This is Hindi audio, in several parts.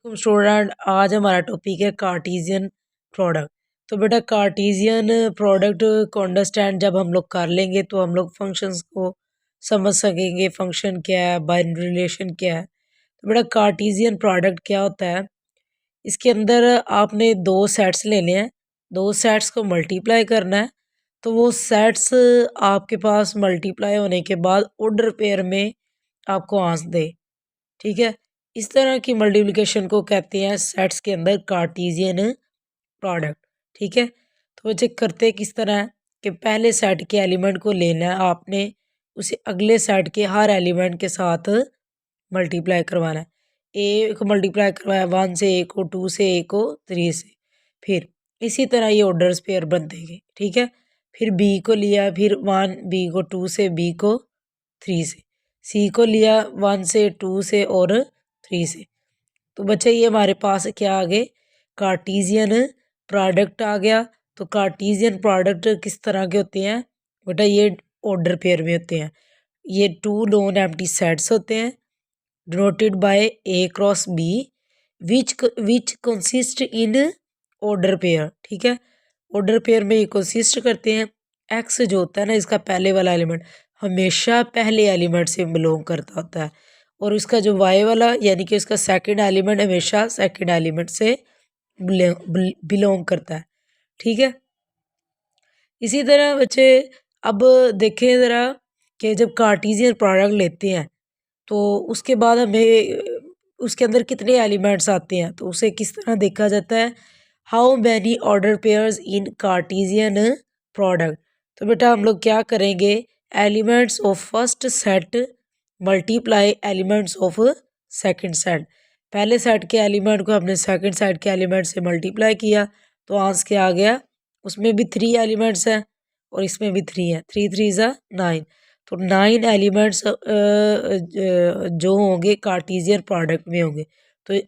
तो स्टूडेंट आज हमारा टॉपिक है कार्टेशियन प्रोडक्ट। तो बेटा कार्टेशियन प्रोडक्ट को अंडरस्टैंड जब हम लोग कर लेंगे तो हम लोग फंक्शंस को समझ सकेंगे, फंक्शन क्या है, बाइनरी रिलेशन क्या है। तो बेटा कार्टेशियन प्रोडक्ट क्या होता है, इसके अंदर आपने दो सेट्स लेने हैं, दो सेट्स को मल्टीप्लाई करना है। तो वो सेट्स आपके पास मल्टीप्लाई होने के बाद ऑर्डर पेयर में आपको आंसर दे, ठीक है। इस तरह की मल्टीप्लिकेशन को कहते हैं सेट्स के अंदर कार्टेशियन प्रोडक्ट, ठीक है। तो बच्चे करते किस तरह है कि पहले सेट के एलिमेंट को लेना है आपने, उसे अगले सेट के हर एलिमेंट के साथ मल्टीप्लाई करवाना है। ए को मल्टीप्लाई करवाया 1 से, ए को 2 से, ए को 3 से, फिर इसी तरह ये ऑर्डर्स पेयर बन देंगे, ठीक है। फिर बी को लिया, फिर 1 बी को 2 से, बी को 3 से, सी को लिया 1 से, 2 से और 3 से। तो बच्चे ये हमारे पास क्या आ गए, कार्टेशियन प्रोडक्ट आ गया। तो कार्टेशियन प्रोडक्ट किस तरह के होते हैं बेटा, ये ऑर्डर पेयर में होते हैं। ये टू नॉन एम्प्टी सेट्स होते हैं denoted by A cross B which consist in order pair, ठीक है। ऑर्डर पेयर में ये कंसिस्ट करते हैं। एक्स जो होता है ना, इसका पहले वाला एलिमेंट हमेशा पहले एलिमेंट से बिलोंग करता होता है, और इसका जो वाई वाला यानी कि इसका सेकंड एलिमेंट हमेशा सेकंड एलिमेंट से बिलोंग करता है, ठीक है। इसी तरह बच्चे अब देखें ज़रा कि जब कार्टेशियन प्रोडक्ट लेते हैं तो उसके बाद हमें उसके अंदर कितने एलिमेंट्स आते हैं, तो उसे किस तरह देखा जाता है, how many order pairs in Cartesian product. तो बेटा हम लोग क्या करेंगे, elements of first set multiply elements of second set. पहले सेट के एलिमेंट को हमने सेकंड सेट के एलिमेंट से मल्टीप्लाई किया तो आंसर क्या आ गया, उसमें भी 3 एलिमेंट्स हैं और इसमें भी 3 है, 3 3 ज़ा 9। तो 9 एलिमेंट्स जो होंगे कार्टेशियन प्रोडक्ट में होंगे। तो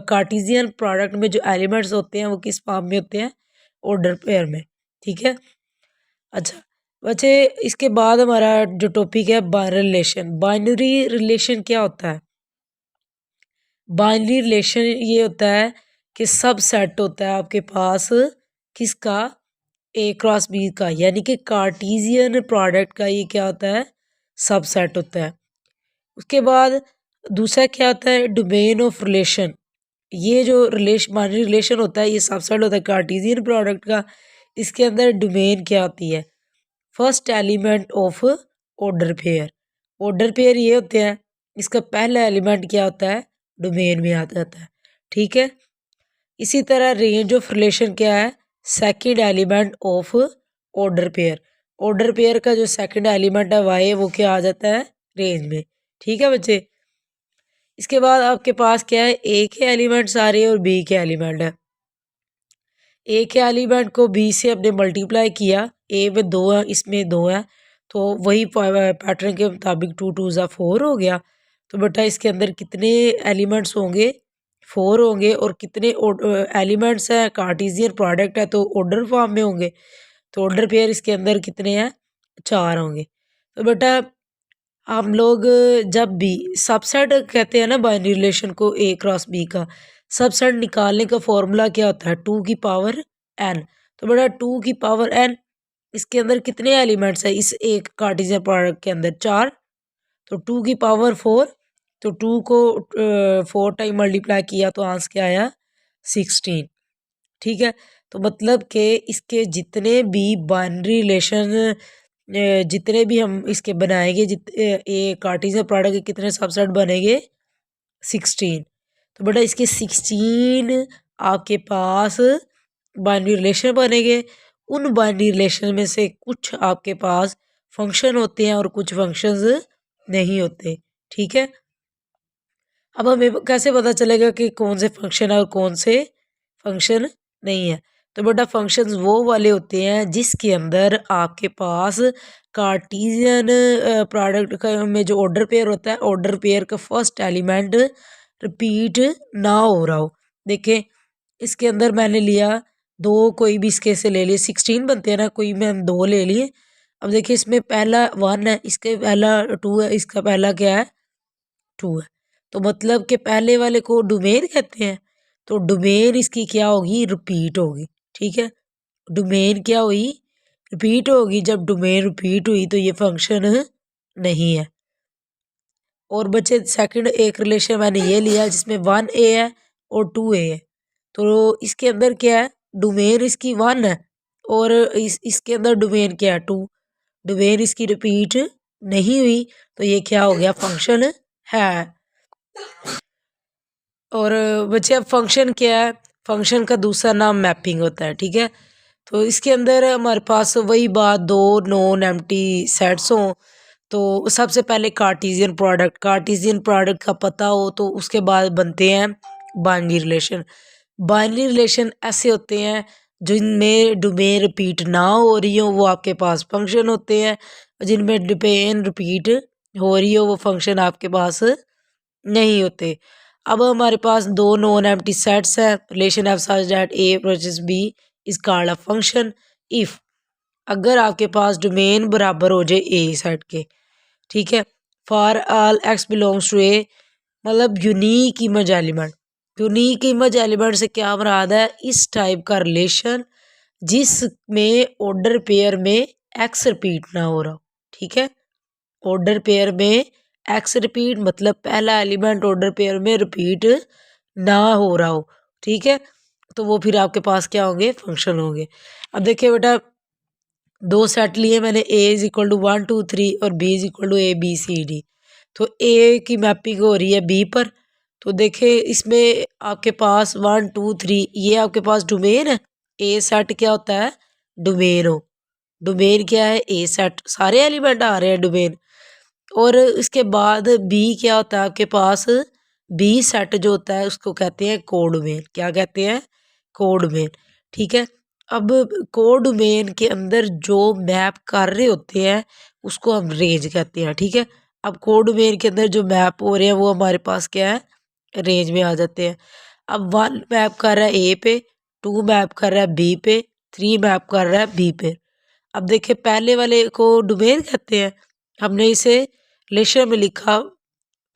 कार्टेशियन प्रोडक्ट में जो एलिमेंट्स होते हैं वो किस फॉर्म में होते हैं, ऑर्डर पेयर में, ठीक है। अच्छा बच्चे इसके बाद हमारा जो टॉपिक है बाइनरी रिलेशन। बाइनरी रिलेशन क्या होता है, बाइनरी रिलेशन ये होता है कि सब सेट होता है आपके पास किसका, ए क्रॉस बी का, यानी कि कार्टेशियन प्रोडक्ट का ये क्या होता है, सब सेट होता है। उसके बाद दूसरा क्या होता है, डोमेन ऑफ रिलेशन। ये जो बाइनरी रिलेशन होता है ये सबसेट होता है कार्टेशियन प्रोडक्ट का। इसके अंदर डोमेन क्या होती है, first element of order pair. Order pair ये होते हैं, इसका पहला एलिमेंट क्या होता है, डोमेन में आ जाता है, ठीक है। इसी तरह रेंज ऑफ रिलेशन क्या है, second element of order pair. Order pair का जो सेकंड एलिमेंट है वाई, वो क्या आ जाता है, रेंज में, ठीक है बच्चे। इसके बाद आपके पास क्या है, ए के एलिमेंट्स आ रहे हैं और बी के एलिमेंट है। ए के एलिमेंट को बी से हमने मल्टीप्लाई किया, ए में 2 है, इसमें 2 है, तो वही पैटर्न के मुताबिक 2 2 ज़ा 4 हो गया। तो बेटा इसके अंदर कितने एलिमेंट्स होंगे, 4 होंगे, और कितने एलिमेंट्स हैं, कार्टेशियन प्रोडक्ट है तो ऑर्डर फॉर्म में होंगे, तो ऑर्डर पेयर इसके अंदर कितने हैं, 4 होंगे। तो बेटा हम लोग जब भी सबसेट कहते हैं ना बाइनरी रिलेशन को, ए क्रॉस बी का सबसेट निकालने का फॉर्मूला क्या होता है, 2 की पावर n। तो बेटा 2 की पावर n, इसके अंदर कितने एलिमेंट्स है, इस एक कार्टेशियन प्रोडक्ट के अंदर 4। तो 2 की पावर 4, तो 2 को 4 टाइम मल्टीप्लाई किया तो आंसर क्या आया, 16, ठीक है। तो मतलब कि इसके जितने भी बाइनरी रिलेशन जितने भी हम इसके बनाएंगे, ये कार्टेशियन प्रोडक्ट के कितने सबसेट बनेंगे, 16। तो बेटा इसके 16 आपके पास बाइनरी रिलेशन बनेंगे। उन बाइनरी रिलेशन में से कुछ आपके पास फंक्शन होते हैं और कुछ फंक्शंस नहीं होते, ठीक है। अब हमें कैसे पता चलेगा कि कौन से फंक्शन है और कौन से फंक्शन नहीं है। तो बेटा फंक्शंस वो वाले होते हैं जिसके अंदर आपके पास कार्टेशियन प्रोडक्ट का में जो ऑर्डर पेयर होता है, ऑर्डर पेयर का फर्स्ट एलिमेंट रिपीट ना हो रहा हो। देखें इसके अंदर मैंने लिया 2, कोई भी इसके से ले लिए, 16 बनते हैं ना, कोई में हम 2 ले लिए। अब देखिए इसमें पहला 1 है, इसके पहला 2 है, इसका पहला क्या है, 2 है। तो मतलब कि पहले वाले को डोमेन कहते हैं, तो डोमेन इसकी क्या होगी, रिपीट होगी। ठीक है, डोमेन क्या हुई, रिपीट होगी। जब डोमेन रिपीट हुई तो ये फंक्शन नहीं है। और बच्चे सेकंड एक रिलेशन मैंने ये लिया जिसमें 1a है और 2a है, तो इसके अंदर क्या है, डोमेन इसकी 1 है और इसके अंदर डोमेन क्या है, 2। डोमेन इसकी रिपीट नहीं हुई तो ये क्या हो गया, फंक्शन है। और बच्चे अब फंक्शन क्या है, फंक्शन का दूसरा नाम मैपिंग होता है। ठीक है, तो इसके अंदर हमारे पास वही बात, दो नॉन एम्प्टी सेट्स हों तो सबसे पहले कार्टेशियन प्रोडक्ट का पता हो तो उसके बाद बनते हैं बाइनरी रिलेशन। बाइनरी रिलेशन ऐसे होते हैं जिनमें डोमेन रिपीट ना हो रही हो, वो आपके पास फंक्शन होते हैं। जिनमें डोमेन रिपीट हो रही हो वो फंक्शन आपके पास नहीं होते। अब हमारे पास दो नॉन एम्प्टी सेट्स हैं, relation F such that A approaches B is called a function if, अगर आपके पास डोमेन बराबर हो जाए ए सेट के। ठीक है, for all x belongs to A, मतलब unique image element. Unique image element से क्या मुराद है, इस टाइप का रिलेशन जिसमें ऑर्डर पेयर में एक्स रिपीट ना हो रहा हो। ठीक है, ऑर्डर पेयर में एक्स रिपीट मतलब पहला एलिमेंट ऑर्डर पेयर में रिपीट ना हो रहा हो। ठीक है, तो वो फिर आपके पास क्या होंगे, फंक्शन होंगे। अब देखिए बेटा, दो सेट लिए मैंने, ए इज इक्वल टू 1 2 3 और B is equal to A B C D. तो ए की मैपिंग हो रही है बी पर, तो देखे इसमें आपके पास 1 2 3 ये आपके पास डोमेन है। ए सेट क्या होता है, डोमेन हो, डोमेन क्या है, ए सेट, सारे एलिमेंट आ रहे हैं डोमेन। और इसके बाद बी क्या होता है आपके पास, बी सेट जो होता है उसको कहते हैं कोडोमेन। क्या कहते हैं, कोडोमेन। ठीक है, अब कोडोमेन के अंदर जो मैप कर रहे होते हैं उसको हम रेंज कहते हैं। ठीक है, अब कोडोमेन के अंदर जो मैप हो रहे हैं वो हमारे पास क्या है, रेंज में आ जाते हैं। अब 1 मैप कर रहा है ए पे, 2 मैप कर रहा है बी पे, 3 मैप कर रहा है बी पे। अब देखिए पहले वाले को डोमेन कहते हैं, हमने इसे रिलेशन में लिखा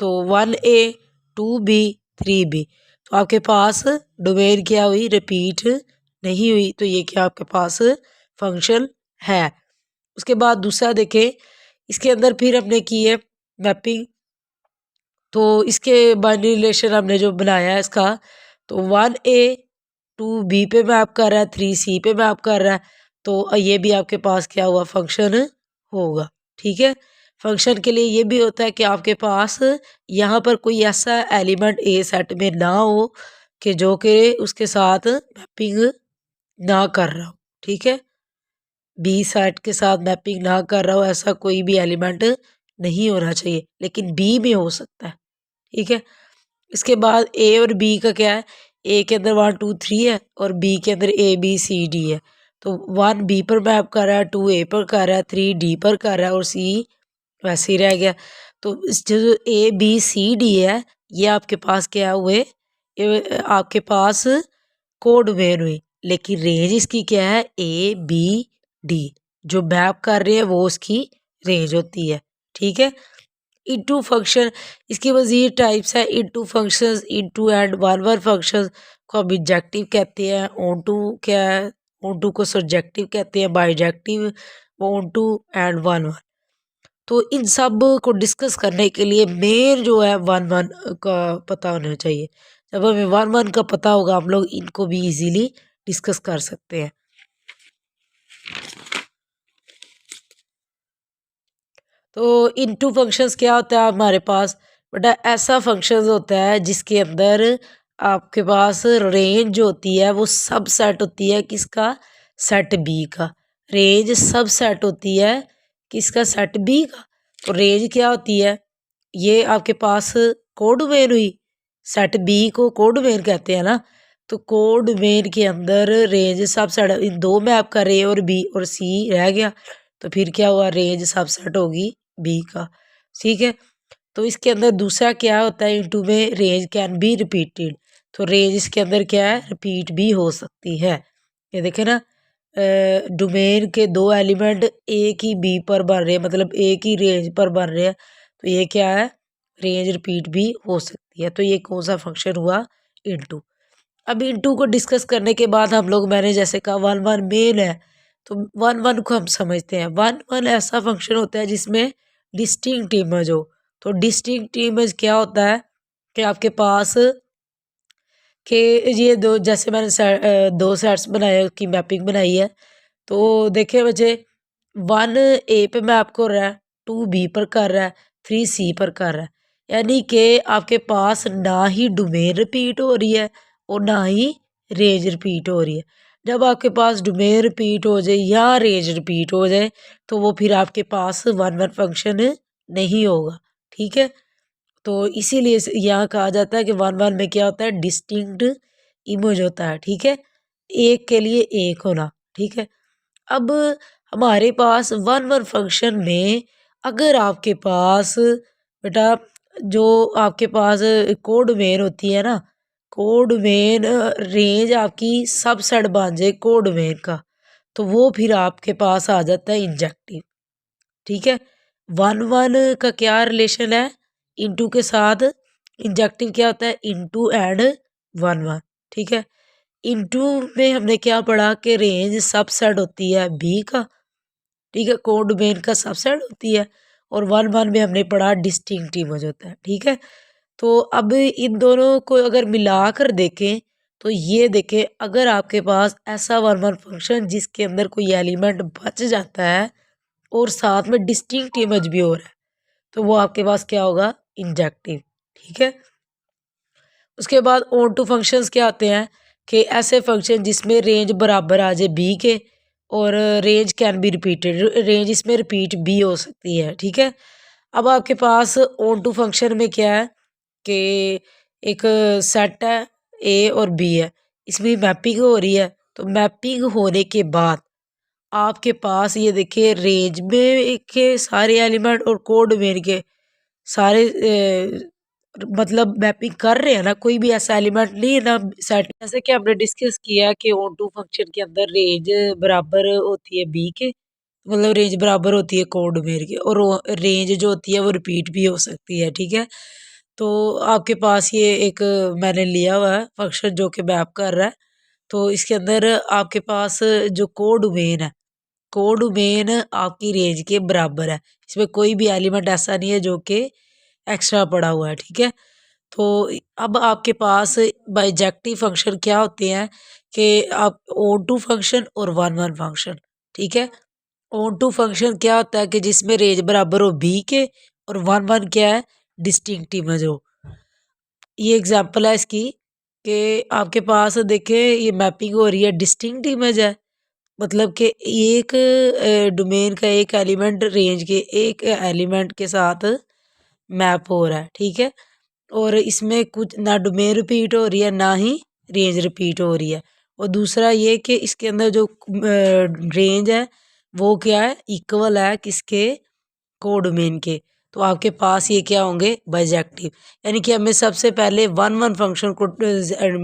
तो 1a 2b 3b, तो आपके पास डोमेन क्या हुई, रिपीट नहीं हुई, तो ये क्या आपके पास फंक्शन है। उसके बाद दूसरा देखें, इसके अंदर फिर हमने की है मैपिंग, तो इसके बाइनरी रिलेशन हमने जो बनाया है इसका, तो 1a 2b पे मैप कर रहा है, 3c पे मैप कर रहा है, तो ये भी आपके पास क्या हुआ, फंक्शन होगा। ठीक है, फंक्शन के लिए ये भी होता है कि आपके पास यहाँ पर कोई ऐसा एलिमेंट ए सेट में ना हो कि जो कि उसके साथ मैपिंग ना कर रहा हो। ठीक है, बी सेट के साथ मैपिंग ना कर रहा हो, ऐसा कोई भी एलिमेंट नहीं होना चाहिए, लेकिन बी में हो सकता है। ठीक है, इसके बाद ए और बी का क्या है, ए के अंदर 1 2 3 है और बी के अंदर ए बी सी डी है, तो 1 बी पर मैप कर रहा है, 2 ए पर कर रहा है, 3 डी पर कर रहा है और सी वैसे ही रह गया। तो इस जो ए बी सी डी है ये आपके पास क्या हुए, ये आपके पास कोड वेर हुई, लेकिन रेंज इसकी क्या है, ए बी डी, जो मैप कर रहे हैं वो उसकी रेंज होती है। ठीक है, इनटू फंक्शन, इसकी मजीद टाइप्स है, into functions, into and one one functions को हम इंजेक्टिव कहते हैं, ऑन टू क्या है, ऑन टू को सब्जेक्टिव कहते हैं, bijective, onto and one one. तो इन सब को डिस्कस करने के लिए मेन जो है वन वन का पता होना चाहिए। जब हमें वन वन का पता होगा हम लोग इनको भी इजीली डिस्कस कर सकते हैं। तो इनटू फंक्शंस क्या होता है हमारे पास, बेटा ऐसा फंक्शंस होता है जिसके अंदर आपके पास रेंज जो होती है वो सब सेट होती है किसका, सेट बी का। रेंज सब सेट होती है किसका, सेट बी का। तो रेंज क्या होती है, ये आपके पास कोड डोमेन हुई, सेट बी को कोड डोमेन कहते हैं ना। तो कोड डोमेन के अंदर रेंज सब सेट, इन दो में आपका ए और बी और सी रह गया, तो फिर क्या हुआ, रेंज सब सेट होगी बी का। ठीक है, तो इसके अंदर दूसरा क्या होता है, इनटू में रेंज कैन बी रिपीटेड, तो रेंज इसके अंदर क्या है, रिपीट भी हो सकती है। ये देखे ना, डोमेन के दो एलिमेंट एक ही बी पर बन रहे हैं, मतलब एक ही रेंज पर बन रहे हैं, तो ये क्या है, रेंज रिपीट भी हो सकती है। तो ये कौन सा फंक्शन हुआ, इनटू। अब इनटू को डिस्कस करने के बाद हम लोग, मैंने जैसे कहा 1 1 मेन है, तो 1 1 को हम समझते हैं। 1 1 ऐसा फंक्शन होता है जिसमें डिस्टिंक्ट इमेज हो। तो डिस्टिंक्ट इमेज क्या होता है कि आपके पास कि ये दो, जैसे मैंने दो सेट्स बनाए, उसकी मैपिंग बनाई है। तो देखिए बच्चे, 1 ए पे मैप कर रहा है, 2 बी पर कर रहा है, 3 सी पर कर रहा है। यानी कि आपके पास ना ही डोमेन रिपीट हो रही है और ना ही रेंज रिपीट हो रही है। जब आपके पास डोमेन रिपीट हो जाए या रेंज रिपीट हो जाए तो वो फिर आपके पास 1 1 फंक्शन नहीं होगा। ठीक है, तो इसीलिए यहाँ कहा जाता है कि 1 1 में क्या होता है, डिस्टिंक्ट इमेज होता है। ठीक है, एक के लिए एक होना। ठीक है, अब हमारे पास 1 1 फंक्शन में अगर आपके पास बेटा जो आपके पास कोड मेन होती है ना, कोड मेन रेंज आपकी सबसेट बन जाए कोड मेन का, तो वो फिर आपके पास आ जाता है इंजेक्टिव। ठीक है, 1 1 का क्या रिलेशन है इनटू के साथ, इंजेक्टिव क्या होता है, इनटू एंड 1 1। ठीक है, इनटू में हमने क्या पढ़ा कि रेंज सबसेट होती है बी का। ठीक है, कोड डोमेन का सबसेट होती है। और 1 1 में हमने पढ़ा डिस्टिंक्ट इमेज होता है। ठीक है, तो अब इन दोनों को अगर मिलाकर देखें तो ये देखें, अगर आपके पास ऐसा 1 1 फंक्शन जिसके अंदर कोई एलिमेंट बच जाता है और साथ में डिस्टिंक्ट इमेज भी हो रहा है, तो वो आपके पास क्या होगा, इंजेक्टिव। ठीक है, उसके बाद ऑन टू फंक्शंस क्या आते हैं कि ऐसे फंक्शन जिसमें रेंज बराबर आ जाए बी के और range can be repeated, range इसमें रिपीट भी हो सकती है। ठीक है, अब आपके पास ऑन टू फंक्शन में क्या है कि एक सेट है ए और बी है, इसमें मैपिंग हो रही है। तो मैपिंग होने के बाद आपके पास ये देखिए रेंज में के सारे एलिमेंट और कोड में के सारे मतलब मैपिंग कर रहे हैं ना, कोई भी ऐसा एलिमेंट नहीं है ना सेट। जैसे कि हमने डिस्कस किया कि ऑन टू फंक्शन के अंदर रेंज बराबर होती है बी के, मतलब रेंज बराबर होती है कोड मेर के, और रेंज जो होती है वो रिपीट भी हो सकती है। ठीक है, तो आपके पास ये एक मैंने लिया हुआ है फंक्शन जो कि मैप कर रहा है। तो इसके अंदर आपके पास जो कोड मेन है, कोड मेन आपकी रेंज के बराबर है, इसमें कोई भी एलिमेंट ऐसा नहीं है जो कि एक्स्ट्रा पड़ा हुआ है। ठीक है, तो अब आपके पास बाइजेक्टिव फंक्शन क्या होते हैं कि आप ऑन टू फंक्शन और 1 1 फंक्शन। ठीक है, ऑन टू फंक्शन क्या होता है कि जिसमें रेंज बराबर हो बी के और 1 1 क्या है, डिस्टिंक्ट इमेज हो। ये एग्जांपल है इसकी कि आपके पास देखे ये मैपिंग हो रही है, डिस्टिंक्ट इमेज है, मतलब कि एक डोमेन का एक एलिमेंट रेंज के एक एलिमेंट के साथ मैप हो रहा है। ठीक है, और इसमें कुछ ना डोमेन रिपीट हो रही है ना ही रेंज रिपीट हो रही है। और दूसरा ये कि इसके अंदर जो रेंज है वो क्या है, इक्वल है किसके, कोडोमेन के। तो आपके पास ये क्या होंगे, बाइजेक्टिव। यानी कि हमें सबसे पहले 1 1 फंक्शन को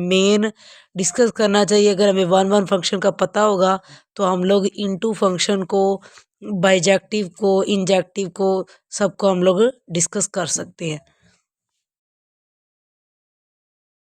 मेन डिस्कस करना चाहिए। अगर हमें 1 1 फंक्शन का पता होगा तो हम लोग इनटू फंक्शन को, बाइजेक्टिव को, इंजेक्टिव को, सबको हम लोग डिस्कस कर सकते हैं।